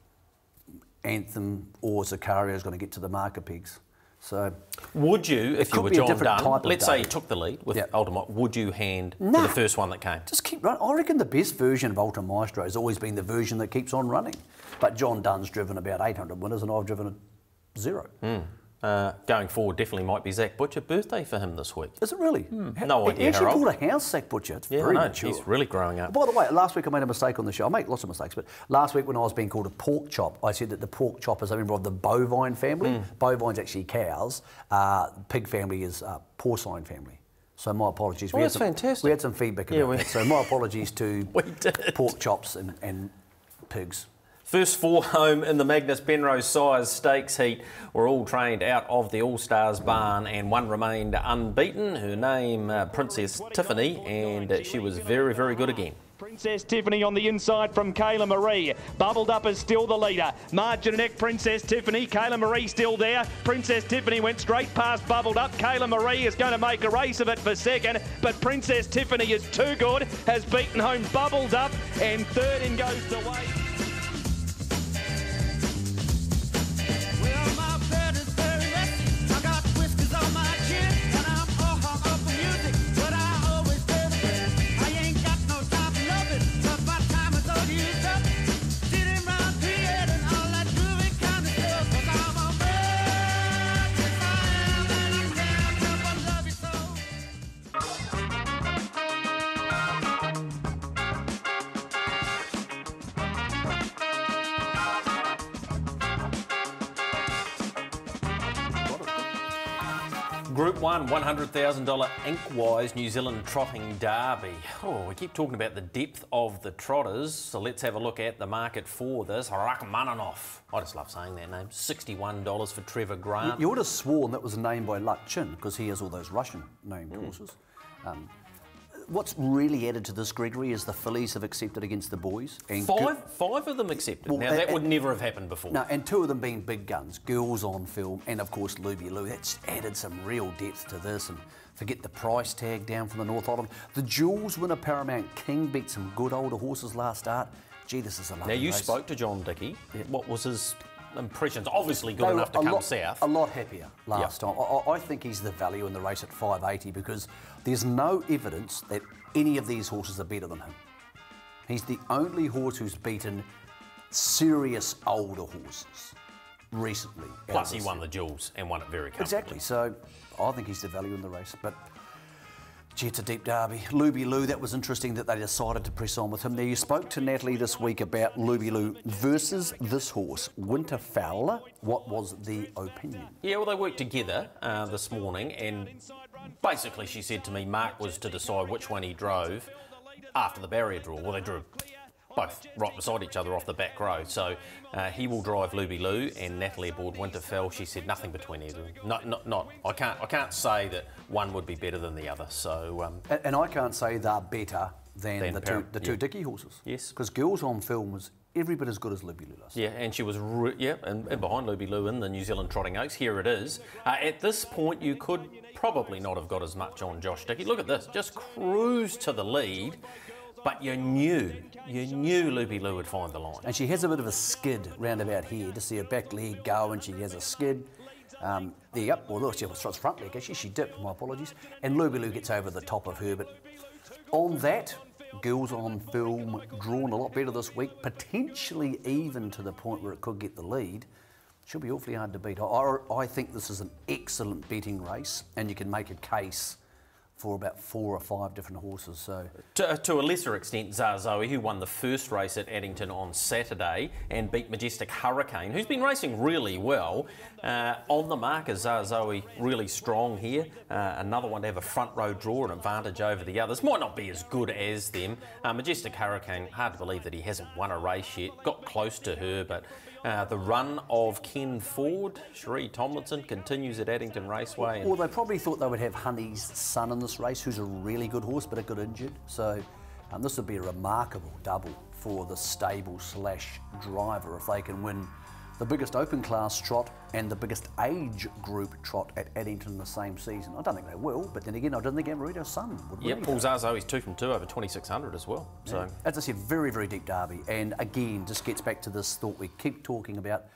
Anthem or Sicario, is going to get to the marker pegs. So, would you, if you were John Dunn, let's say he took the lead with Ultimate, would you hand to the first one that came? Just keep running. I reckon the best version of Ultra Maestro has always been the version that keeps on running. But John Dunn's driven about 800 winners and I've driven 0. Going forward, definitely might be Zach Butcher. Birthday for him this week. Is it really? No idea. He actually bought a house, Zach Butcher. It's very mature. He's really growing up. By the way, last week I made a mistake on the show. I make lots of mistakes, but last week when I was being called a pork chop, I said that the pork chop is a member of the bovine family. Bovine's actually cows. Pig family is porcine family. So my apologies. That's fantastic. We had some feedback about that. So my apologies to pork chops and pigs. First 4 home in the Magnus Penrose Sires Stakes heat were all trained out of the All-Stars barn and one remained unbeaten. Her name, Princess Tiffany, and she was very, very good again. Princess Tiffany on the inside from Kayla Marie. Bubbled Up is still the leader. Margin Neck, Princess Tiffany. Kayla Marie still there. Princess Tiffany went straight past Bubbled Up. Kayla Marie is going to make a race of it for second, but Princess Tiffany is too good, has beaten home Bubbled Up, and third in goes to Wade. Group 1, $100,000 Inkwise New Zealand Trotting Derby. Oh, we keep talking about the depth of the trotters, so let's have a look at the market for this. Rachmaninoff, I just love saying that name, $61 for Trevor Grant. You would have sworn that was a name by Luck Chin, because he has all those Russian named horses. What's really added to this, Gregory, is the fillies have accepted against the boys. And five of them accepted. Well, now, that would never have happened before. No, and two of them being big guns, Girls on Film, and of course Luby Lou. That's added some real depth to this, and forget the price tag down from the North Island. The Jules winner Paramount King beat some good older horses last start. Gee, this is a lovely Now, you race. spoke to John Dickey. Yep. What was his impressions? Obviously good enough to come south. A lot happier last time. I think he's the value in the race at $5.80 because there's no evidence that any of these horses are better than him. He's the only horse who's beaten serious older horses recently. Plus he won the Jules and won it very comfortably. Exactly, so I think he's the value in the race. But gee, it's a deep derby. Luby Lou, that was interesting that they decided to press on with him. Now, you spoke to Natalie this week about Luby Lou versus this horse, Winterfell. What was the opinion? Yeah, well, they worked together this morning, and basically she said to me Mark was to decide which one he drove after the barrier draw. Well, they drew both right beside each other off the back row. So he will drive Luby Lou, and Natalie aboard Winterfell. She said nothing between either. I can't say that one would be better than the other. So and I can't say they're better than the two Dickey horses. Yes, because Girls on Film was every bit as good as Luby Lou last. Yeah, and she was and behind Luby Lou in the New Zealand Trotting Oaks. Here it is. At this point, you could probably not have got as much on Josh Dickey. Look at this, just cruised to the lead. But you knew Luby Lou would find the line. And she has a bit of a skid round about here to see her back leg go, and she has a skid. There you go. Well, look, she was front leg, actually. She dipped, my apologies. And Luby Lou gets over the top of her. But on that, Girls on Film drawn a lot better this week, potentially even to the point where it could get the lead. She'll be awfully hard to beat. I think this is an excellent betting race, and you can make a case for about 4 or 5 different horses. So to a lesser extent, Zazoe, who won the first race at Addington on Saturday and beat Majestic Hurricane, who's been racing really well. On the marker, Zazoe really strong here. Another one to have a front row draw, an advantage over the others. Might not be as good as them. Majestic Hurricane, hard to believe that he hasn't won a race yet. Got close to her, but the run of Ken Ford, Cherie Tomlinson, continues at Addington Raceway. Well, they probably thought they would have Honey's son in this race, who's a really good horse, but it got injured. So this would be a remarkable double for the stable / driver if they can win the biggest open class trot and the biggest age group trot at Addington in the same season. I don't think they will, but then again, I don't think Amarito's son would win. Yeah, Paul Zazoe's 2 from 2 over 2,600 as well. Yeah. So, as I said, very, very deep derby. And again, just gets back to this thought we keep talking about.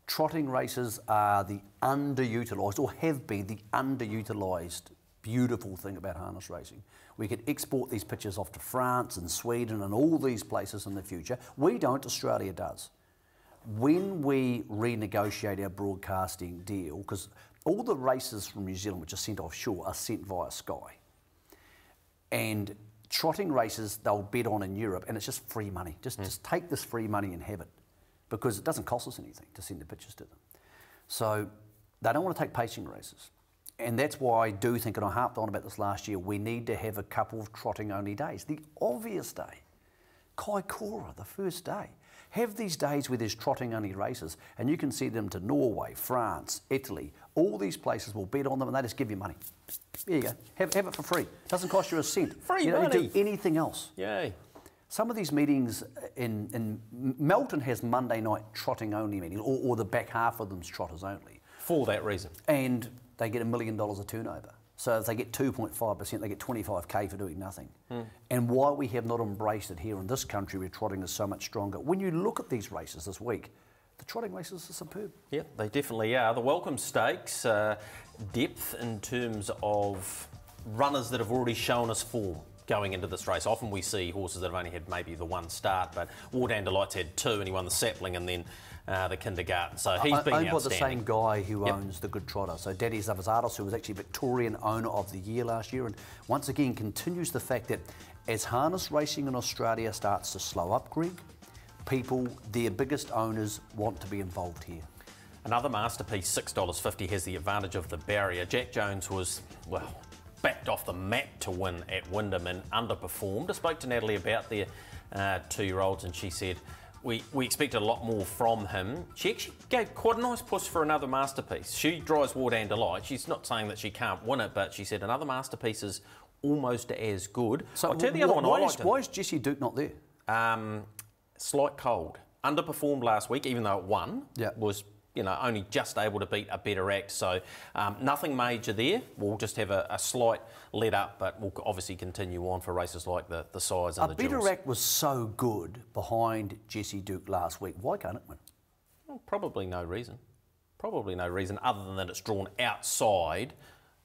Trotting races are the underutilised, or have been the underutilised, beautiful thing about harness racing. We could export these pictures off to France and Sweden and all these places in the future. We don't, Australia does. When we renegotiate our broadcasting deal, because all the races from New Zealand which are sent offshore are sent via Sky, and trotting races they'll bet on in Europe, and it's just free money. Just take this free money and have it, because it doesn't cost us anything to send the pictures to them. So they don't want to take pacing races. And that's why I do think, and I harped on about this last year, we need to have a couple of trotting-only days. The obvious day, Kaikoura, the first day. Have these days where there's trotting-only races, and you can send them to Norway, France, Italy. All these places will bet on them, and they just give you money. There you go. Have it for free. Doesn't cost you a cent. Free you don't money. do anything else. Yay. Some of these meetings in Melton has Monday night trotting only meetings, or the back half of them's trotters only. For that reason. And they get $1 million a turnover. So if they get 2.5%, they get 25k for doing nothing. And why we have not embraced it here in this country where trotting is so much stronger. When you look at these races this week, the trotting races are superb. Yeah, they definitely are. The Welcome Stakes, depth in terms of runners that have already shown us form going into this race. Often we see horses that have only had maybe the one start, but War Dandelight's had two, and he won the Sapling and then the Kindergarten. So he's been outstanding. Owned by the same guy who owns the Good Trotter. So Daddy Zavazados, who was actually Victorian Owner of the Year last year, and once again continues the fact that as harness racing in Australia starts to slow up, Greg, people, their biggest owners, want to be involved here. Another masterpiece, $6.50, has the advantage of the barrier. Jack Jones was, well, backed off the mat to win at Wyndham and underperformed. I spoke to Natalie about their 2-year-olds and she said, we expected a lot more from him. She actually gave quite a nice push for another masterpiece. She drives War Dandelight. She's not saying that she can't win it, but she said another masterpiece is almost as good. So I'll tell you the other one I liked. Why is Jessie Duke not there? Slight cold. Underperformed last week, even though it won. Yeah. Was, you know, only just able to beat a better act. So nothing major there. We'll just have a slight let up, but we'll obviously continue on for races like the Size and the Jewels. A better act was so good behind Jessie Duke last week. Why can't it win? Well, probably no reason. Probably no reason other than that it's drawn outside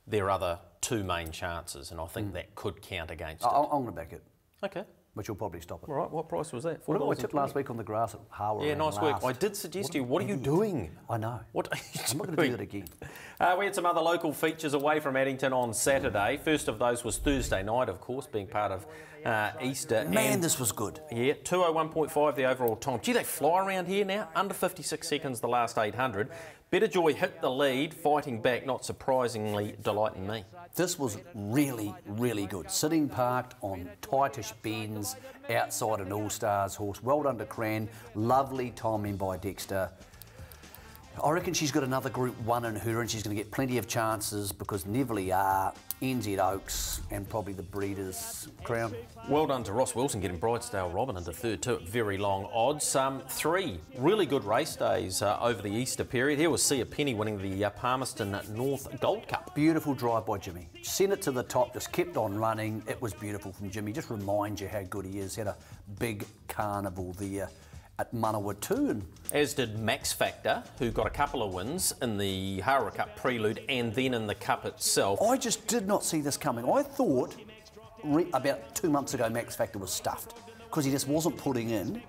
their other two main chances, and I think that could count against it. I'm going to back it. Okay. Which will probably stop it. All right, what price was that? What did I tip last week on the grass at Harwood? Yeah, nice work. I did suggest to you, what are you doing? I know. What are you I'm not going to do that again. We had some other local features away from Addington on Saturday. First of those was Thursday night, of course, being part of Easter. Man, this was good. Yeah, 2:01.5 the overall time. Gee, they fly around here now. Under 56 seconds the last 800. Better Joy hit the lead, fighting back, not surprisingly delighting me. This was really, really good. Sitting parked on tightish bends outside an All-Stars horse. Well done to Cran. Lovely timing by Dexter. I reckon she's got another Group 1 in her and she's going to get plenty of chances because Neville are, NZ Oaks and probably the Breeders' Crown. Well done to Ross Wilson getting Bridesdale Robin into third too at very long odds. 3 really good race days over the Easter period. Here was Sia Penny winning the Palmerston North Gold Cup. Beautiful drive by Jimmy. Sent it to the top, just kept on running. It was beautiful from Jimmy. Just reminds you how good he is. Had a big carnival there at Manawa too. And as did Max Factor, who got a couple of wins in the Hara Cup Prelude and then in the Cup itself. I just did not see this coming. I thought about 2 months ago Max Factor was stuffed because he just wasn't putting in,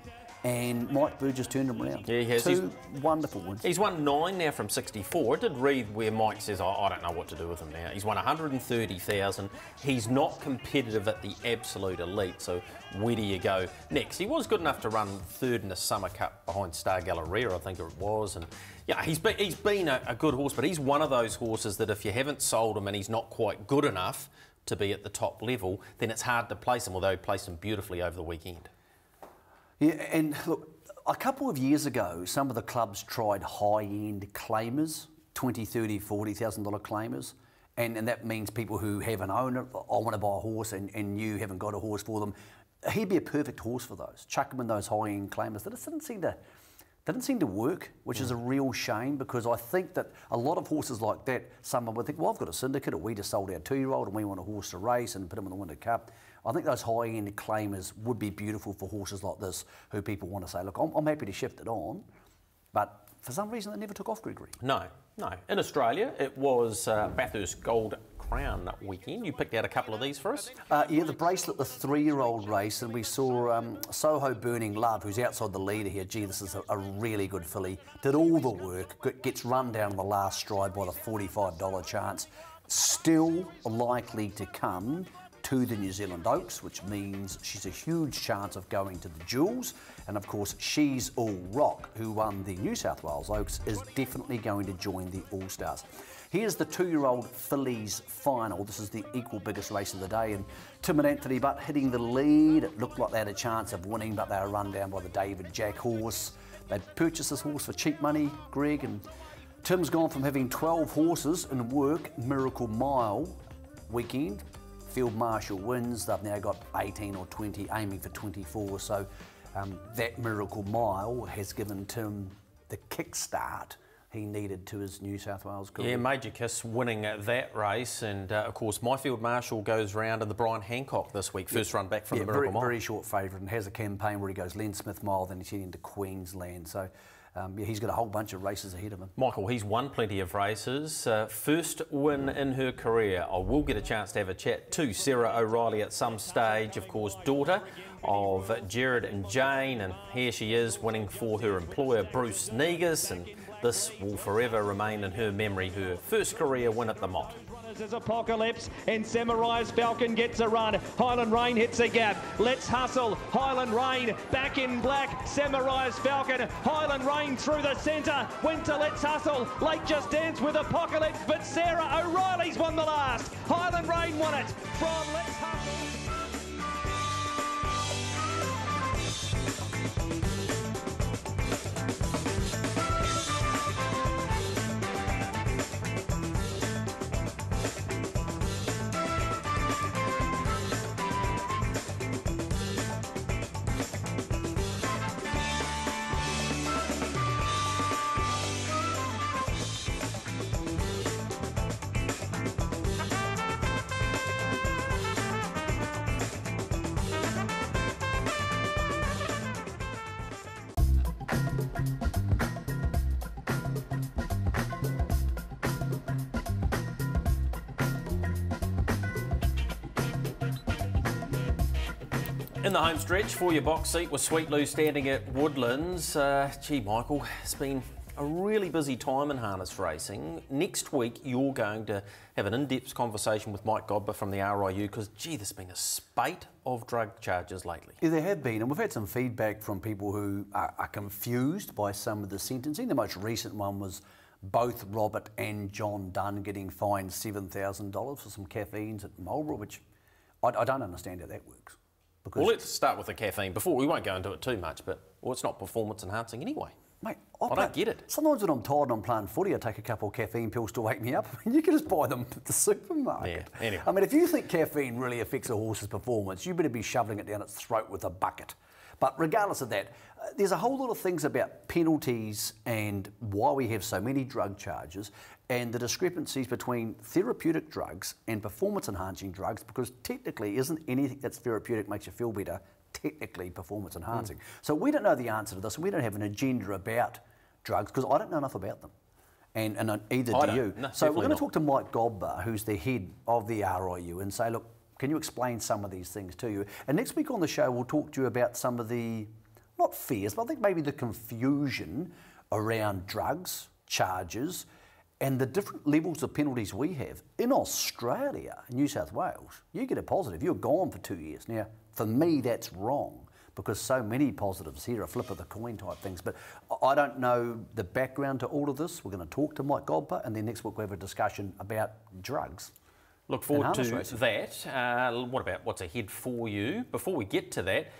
and Mike Burgess turned him around. Yeah, he has. Two wonderful wins. He's won 9 now from 64. It did read where Mike says, I don't know what to do with him now. He's won 130,000. He's not competitive at the absolute elite, so where do you go next? He was good enough to run third in the Summer Cup behind Star Galleria, I think it was, and yeah, he's been a good horse, but he's one of those horses that if you haven't sold him and he's not quite good enough to be at the top level, then it's hard to place him, although he placed him beautifully over the weekend. Yeah, and look, a couple of years ago, some of the clubs tried high-end claimers, $20,000, $30,000, $40,000 claimers, and that means people who have an owner, I want to buy a horse, and you haven't got a horse for them. He'd be a perfect horse for those. Chuck him in those high-end claimers. That didn't seem to work, which is a real shame, because I think that a lot of horses like that, someone would think, well, I've got a syndicate, or we just sold our 2-year-old and we want a horse to race and put him in the Winter Cup. I think those high-end claimers would be beautiful for horses like this, who people want to say, look, I'm happy to shift it on, but for some reason they never took off, Gregory. No. In Australia, it was Bathurst Gold Crown weekend. You picked out a couple of these for us. Yeah, the Bracelet, the 3-year-old race, and we saw Soho Burning Love, who's outside the leader here. Gee, this is a really good filly. Did all the work, gets run down in the last stride by the $45 chance. Still likely to come to the New Zealand Oaks, which means she's a huge chance of going to the Jewels. And of course, She's All Rock, who won the New South Wales Oaks, is definitely going to join the All-Stars. Here's the 2-year-old fillies final. This is the equal biggest race of the day, and Tim and Anthony Butt hitting the lead. It looked like they had a chance of winning, but they were run down by the David Jack horse. They purchased this horse for cheap money, Greg, and Tim's gone from having 12 horses in work, Miracle Mile weekend, Field Marshal wins. They've now got 18 or 20, aiming for 24. So that Miracle Mile has given Tim the kickstart he needed to his New South Wales career. Yeah, Major Kiss winning that race, and of course my Field Marshal goes round in the Brian Hancock this week, first run back from the Miracle Mile. Very short favourite, and has a campaign where he goes Len Smith Mile, then he's heading to Queensland. So he's got a whole bunch of races ahead of him. Michael, he's won plenty of races. First win in her career. I will get a chance to have a chat to Sarah O'Reilly at some stage, of course, daughter of Jared and Jane, and here she is winning for her employer Bruce Negus, and this will forever remain in her memory, her first career win at the Mott. As Apocalypse and Samurai's Falcon gets a run. Highland Rain hits a gap. Let's Hustle. Highland Rain back in black. Samurai's Falcon. Highland Rain through the centre. Winter Let's Hustle. Late Just Dance with Apocalypse, but Sarah O'Reilly's won the last. Highland Rain won it from Let's Hustle. In the home stretch for your box seat with Sweet Lou standing at Woodlands. Gee, Michael, it's been a really busy time in harness racing. Next week, you're going to have an in-depth conversation with Mike Godber from the RIU because, gee, there's been a spate of drug charges lately. Yeah, there have been, and we've had some feedback from people who are confused by some of the sentencing. The most recent one was both Robert and John Dunn getting fined $7,000 for some caffeines at Marlborough, which I don't understand how that works. Well, let's start with the caffeine before. We won't go into it too much, but it's not performance enhancing anyway. Mate, I don't get it. Sometimes when I'm tired and I'm playing footy, I take a couple of caffeine pills to wake me up. I mean, you can just buy them at the supermarket. Yeah, anyway. I mean, if you think caffeine really affects a horse's performance, you better be shoveling it down its throat with a bucket. But regardless of that, there's a whole lot of things about penalties and why we have so many drug charges and the discrepancies between therapeutic drugs and performance-enhancing drugs, because technically isn't anything that's therapeutic makes you feel better technically performance-enhancing. So we don't know the answer to this, and we don't have an agenda about drugs because I don't know enough about them. And either do you. No, so we're going to talk to Mike Godber, who's the head of the RIU, and say, look, can you explain some of these things to you? And next week on the show, we'll talk to you about some of the, not fears, but I think maybe the confusion around drugs, charges, and the different levels of penalties we have. In Australia, New South Wales, you get a positive, you're gone for 2 years. Now, for me, that's wrong because so many positives here are flip of the coin type things. But I don't know the background to all of this. We're going to talk to Mike Godber, and then next week we'll have a discussion about drugs. Look forward to that. What about what's ahead for you? Before we get to that,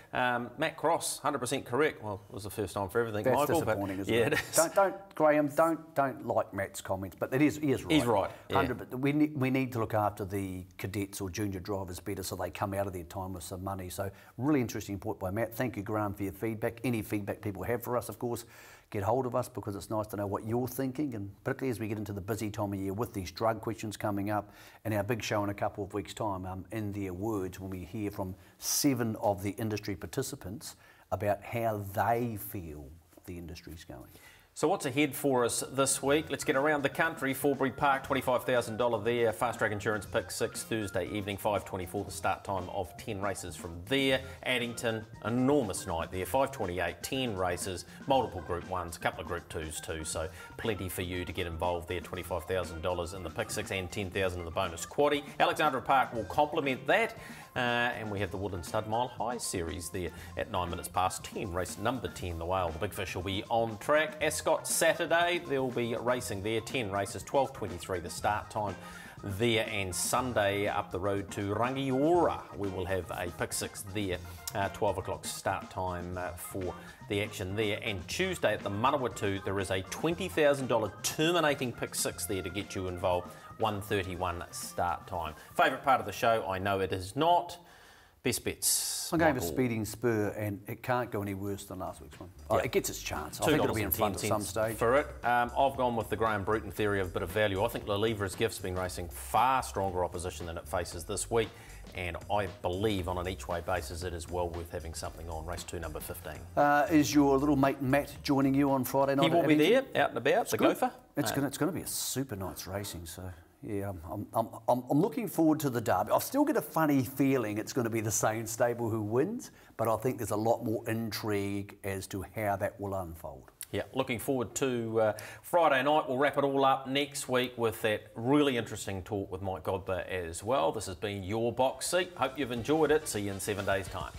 Matt Cross, 100% correct. Well, it was the first time for everything, That's Michael. Disappointing, isn't yeah, it? Graham, don't like Matt's comments, but he is right. He's right. Yeah. We need to look after the cadets or junior drivers better so they come out of their time with some money. So really interesting point by Matt. Thank you, Graham, for your feedback. Any feedback people have for us, of course, get hold of us because it's nice to know what you're thinking, and particularly as we get into the busy time of year with these drug questions coming up and our big show in a couple of weeks' time, in their words, when we hear from 7 of the industry participants about how they feel the industry's going. So what's ahead for us this week? Let's get around the country. Forbury Park, $25,000 there. Fast Track Insurance Pick 6, Thursday evening, 5:24, the start time of 10 races from there. Addington, enormous night there, 5:28, 10 races, multiple Group 1s, a couple of Group 2s too, so plenty for you to get involved there. $25,000 in the Pick 6 and $10,000 in the bonus quaddie. Alexandra Park will complement that. And we have the Woodland Stud Mile High Series there at 9 minutes past 10. Race number 10, the Whale. The Big Fish will be on track. Ascot Saturday, there will be racing there. 10 races, 12:23 the start time there. And Sunday up the road to Rangiora, we will have a Pick 6 there. 12 o'clock start time for the action there. And Tuesday at the Manawatu, there is a $20,000 terminating Pick 6 there to get you involved 1:31 start time. Favourite part of the show? I know it is not. Best bets. I gave a Michael. Speeding Spur, and it can't go any worse than last week's one. Oh, Yeah. it gets its chance. I think it'll be in front at some stage. For it. I've gone with the Graham Bruton theory of a bit of value. I think Lelivra's Gift's been racing far stronger opposition than it faces this week, and I believe on an each-way basis it is well worth having something on. Race 2, number 15. Is your little mate Matt joining you on Friday night? He will at be Eddington? there, out and about, the gopher. It's going to be a super night's racing, so yeah, I'm looking forward to the derby. I still get a funny feeling it's going to be the same stable who wins, but I think there's a lot more intrigue as to how that will unfold. Yeah, looking forward to Friday night. We'll wrap it all up next week with that really interesting talk with Mike Godber as well. This has been Your Box Seat. Hope you've enjoyed it. See you in 7 days' time.